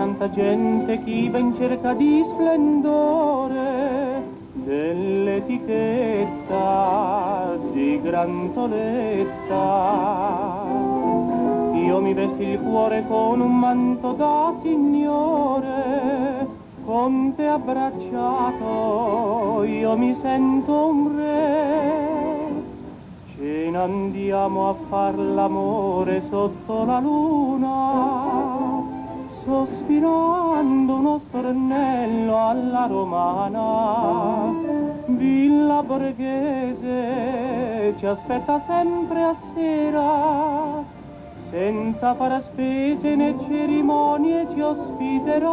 tanta gente chi ben cerca di splendore dell'etichetta di grantoletta. Io mi vesti il cuore con un manto da signore, con te abbracciato io mi sento un re. Ce ne andiamo a far l'amore sotto la luna, sospirando uno stornello alla romana. Villa Borghese ci aspetta sempre a sera, senza far spese né cerimonie ci ospiterà.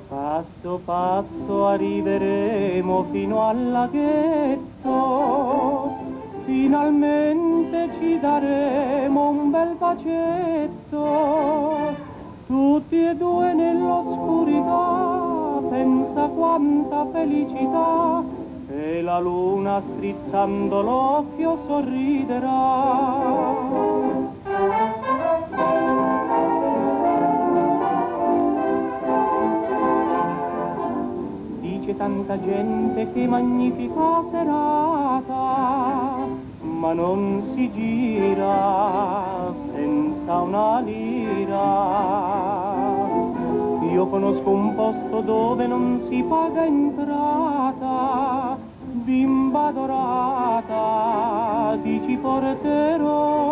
Passo passo arriveremo fino al laghetto, finalmente ci daremo un bel bacetto, tutti e due nell'oscurità, pensa quanta felicità, e la luna strizzando l'occhio sorriderà. Dice tanta gente che magnifica serata, ma non si gira senza una lira. Io conosco un posto dove non si paga entrata, bimba dorata, ti ci porterò.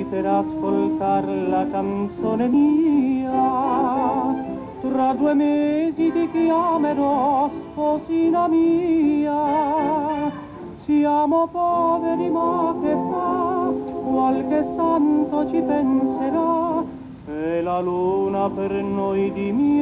Per ascoltar la canzone mia, tra 2 mesi ti chiamerò sposina mia. Siamo poveri ma che fa, qualche santo ci penserà, e la luna per noi dimina.